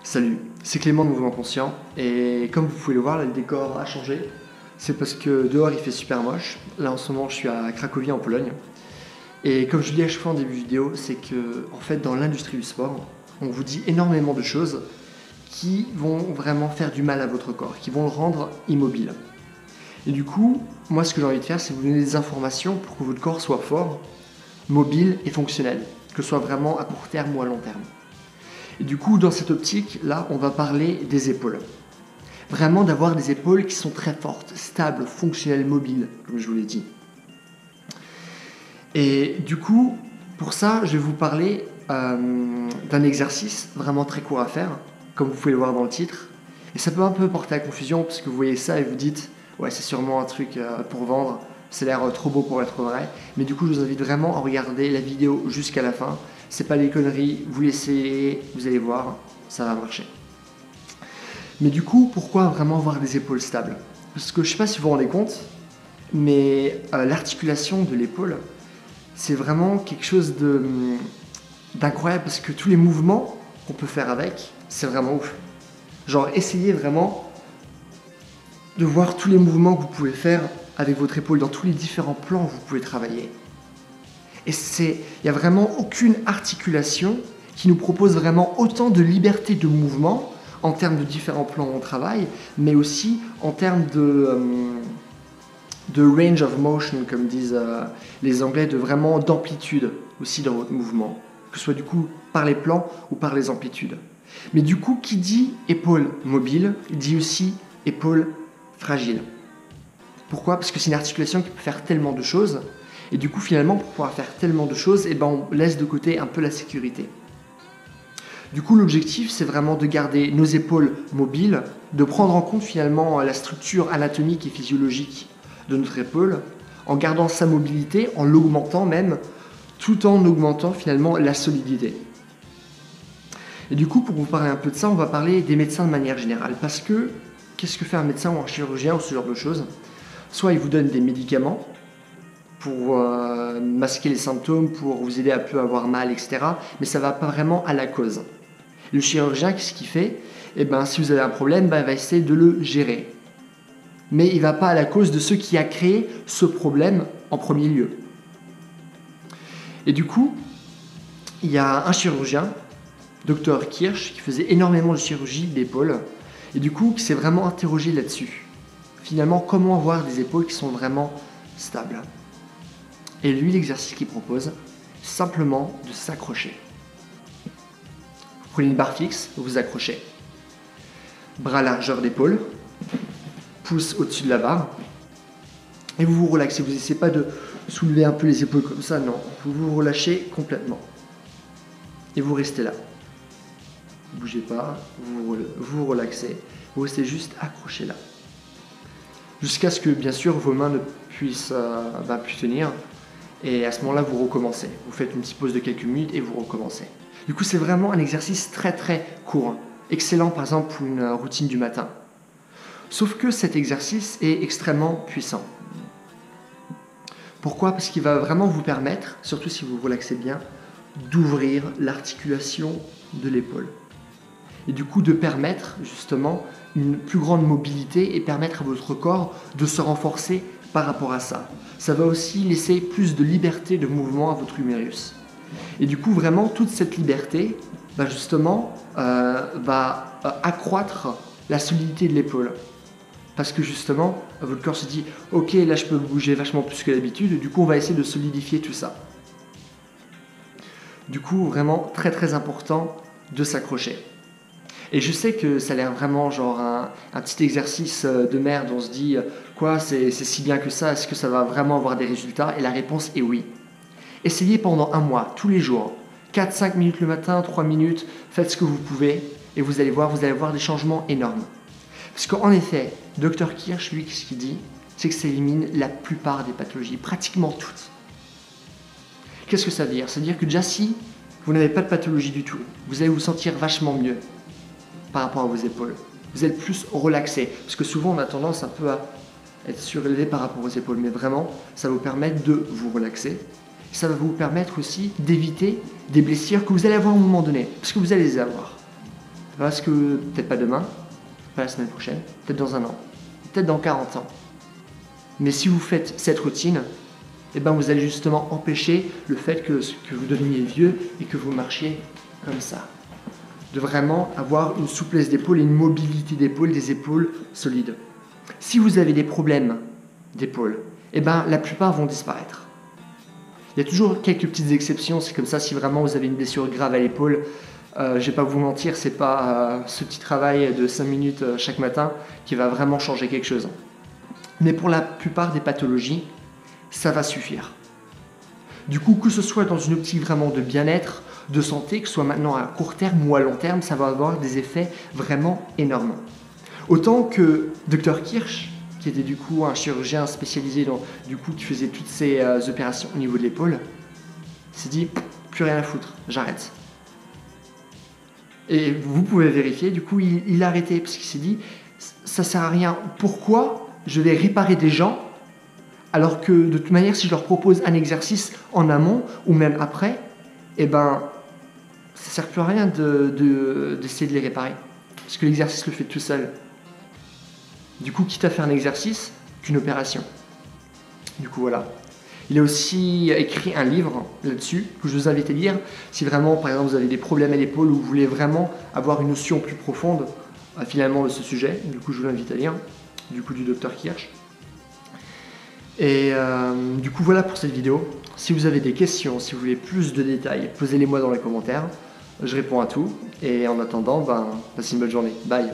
Salut, c'est Clément de Mouvement Conscient et comme vous pouvez le voir, là, le décor a changé. C'est parce que dehors il fait super moche. Là en ce moment je suis à Cracovie en Pologne. Et comme je le dis à chaque fois en début de vidéo, c'est que en fait dans l'industrie du sport, on vous dit énormément de choses qui vont vraiment faire du mal à votre corps, qui vont le rendre immobile. Et du coup, moi ce que j'ai envie de faire, c'est vous donner des informations pour que votre corps soit fort, mobile et fonctionnel, que ce soit vraiment à court terme ou à long terme. Et du coup, dans cette optique-là, on va parler des épaules. Vraiment d'avoir des épaules qui sont très fortes, stables, fonctionnelles, mobiles, comme je vous l'ai dit. Et du coup, pour ça, je vais vous parler d'un exercice vraiment très court à faire, comme vous pouvez le voir dans le titre. Et ça peut un peu porter à confusion, parce que vous voyez ça et vous dites « Ouais, c'est sûrement un truc pour vendre, ça a l'air trop beau pour être vrai. » Mais du coup, je vous invite vraiment à regarder la vidéo jusqu'à la fin. C'est pas des conneries, vous l'essayez, vous allez voir, ça va marcher. Mais du coup, pourquoi vraiment avoir des épaules stables? Parce que je sais pas si vous vous rendez compte, mais l'articulation de l'épaule, c'est vraiment quelque chose d'incroyable parce que tous les mouvements qu'on peut faire avec, c'est vraiment ouf. Genre, essayez vraiment de voir tous les mouvements que vous pouvez faire avec votre épaule dans tous les différents plans que vous pouvez travailler. Et il n'y a vraiment aucune articulation qui nous propose vraiment autant de liberté de mouvement en termes de différents plans où on travaille, mais aussi en termes de range of motion, comme disent les Anglais, d'amplitude aussi dans votre mouvement, que ce soit du coup par les plans ou par les amplitudes. Mais du coup, qui dit épaule mobile, dit aussi épaule fragile. Pourquoi? Parce que c'est une articulation qui peut faire tellement de choses. Et du coup, finalement, pour pouvoir faire tellement de choses, on laisse de côté un peu la sécurité. Du coup, l'objectif, c'est vraiment de garder nos épaules mobiles, de prendre en compte finalement la structure anatomique et physiologique de notre épaule, en gardant sa mobilité, en l'augmentant même, tout en augmentant finalement la solidité. Et du coup, pour vous parler un peu de ça, on va parler des médecins de manière générale. Parce que, qu'est-ce que fait un médecin ou un chirurgien ou ce genre de choses? Soit il vous donne des médicaments, pour masquer les symptômes, pour vous aider à peu avoir mal, etc. Mais ça ne va pas vraiment à la cause. Le chirurgien, qu'est-ce qu'il fait? Si vous avez un problème, il va essayer de le gérer. Mais il ne va pas à la cause de ce qui a créé ce problème en premier lieu. Et du coup, il y a un chirurgien, Dr Kirsch, qui faisait énormément de chirurgie d'épaule, et du coup, qui s'est vraiment interrogé là-dessus. Finalement, comment avoir des épaules qui sont vraiment stables? Et lui, l'exercice qu'il propose, c'est simplement de s'accrocher. Vous prenez une barre fixe, vous vous accrochez. Bras largeur d'épaule, pouce au-dessus de la barre, et vous vous relaxez. Vous n'essayez pas de soulever un peu les épaules comme ça, non. Vous vous relâchez complètement. Et vous restez là. Ne bougez pas, vous vous relaxez. Vous restez juste accroché là. Jusqu'à ce que, bien sûr, vos mains ne puissent plus tenir. Et à ce moment-là, vous recommencez. Vous faites une petite pause de quelques minutes et vous recommencez. Du coup, c'est vraiment un exercice très très court. Excellent par exemple pour une routine du matin. Sauf que cet exercice est extrêmement puissant. Pourquoi? Parce qu'il va vraiment vous permettre, surtout si vous vous relaxez bien, d'ouvrir l'articulation de l'épaule. Et du coup de permettre justement une plus grande mobilité et permettre à votre corps de se renforcer par rapport à ça. Ça va aussi laisser plus de liberté de mouvement à votre humérus. Et du coup, vraiment, toute cette liberté va accroître la solidité de l'épaule. Parce que justement, votre corps se dit « Ok, là je peux bouger vachement plus que d'habitude », du coup on va essayer de solidifier tout ça. Du coup, vraiment très très important de s'accrocher. Et je sais que ça a l'air vraiment genre un petit exercice de merde, on se dit quoi, c'est si bien que ça, est-ce que ça va vraiment avoir des résultats? Et la réponse est oui. Essayez pendant un mois, tous les jours, 4-5 minutes le matin, 3 minutes, faites ce que vous pouvez et vous allez voir des changements énormes. Parce qu'en effet, Dr Kirsch, lui, ce qu'il dit, c'est que ça élimine la plupart des pathologies, pratiquement toutes. Qu'est-ce que ça veut dire? Ça veut dire que déjà si vous n'avez pas de pathologie du tout, vous allez vous sentir vachement mieux par rapport à vos épaules. Vous êtes plus relaxé. Parce que souvent, on a tendance un peu à être surélevé par rapport aux épaules. Mais vraiment, ça va vous permettre de vous relaxer. Ça va vous permettre aussi d'éviter des blessures que vous allez avoir à un moment donné. Parce que vous allez les avoir. Parce que peut-être pas demain, pas la semaine prochaine, peut-être dans un an, peut-être dans 40 ans. Mais si vous faites cette routine, eh ben vous allez justement empêcher le fait que vous deveniez vieux et que vous marchiez comme ça. De vraiment avoir une souplesse d'épaule et une mobilité d'épaule, des épaules solides. Si vous avez des problèmes d'épaule, eh ben la plupart vont disparaître. Il y a toujours quelques petites exceptions, c'est comme ça si vraiment vous avez une blessure grave à l'épaule. Je vais pas vous mentir, c'est pas ce petit travail de 5 minutes chaque matin qui va vraiment changer quelque chose. Mais pour la plupart des pathologies, ça va suffire. Du coup, que ce soit dans une optique vraiment de bien-être, de santé, que ce soit maintenant à court terme ou à long terme, ça va avoir des effets vraiment énormes. Autant que Dr Kirsch, qui était du coup un chirurgien spécialisé qui faisait toutes ces opérations au niveau de l'épaule, s'est dit, plus rien à foutre, j'arrête. Et vous pouvez vérifier, du coup il a arrêté, parce qu'il s'est dit, ça sert à rien, pourquoi je vais réparer des gens alors que de toute manière si je leur propose un exercice en amont ou même après, eh ben ça sert plus à rien d'essayer de les réparer, parce que l'exercice le fait tout seul. Du coup, quitte à faire un exercice qu'une opération. Du coup, voilà. Il a aussi écrit un livre là-dessus, que je vous invite à lire, si vraiment, par exemple, vous avez des problèmes à l'épaule ou vous voulez vraiment avoir une notion plus profonde, finalement, de ce sujet. Du coup, je vous invite à lire, du coup, du Dr Kirsch. Et du coup, voilà pour cette vidéo. Si vous avez des questions, si vous voulez plus de détails, posez-les moi dans les commentaires. Je réponds à tout. Et en attendant, passez une bonne journée. Bye.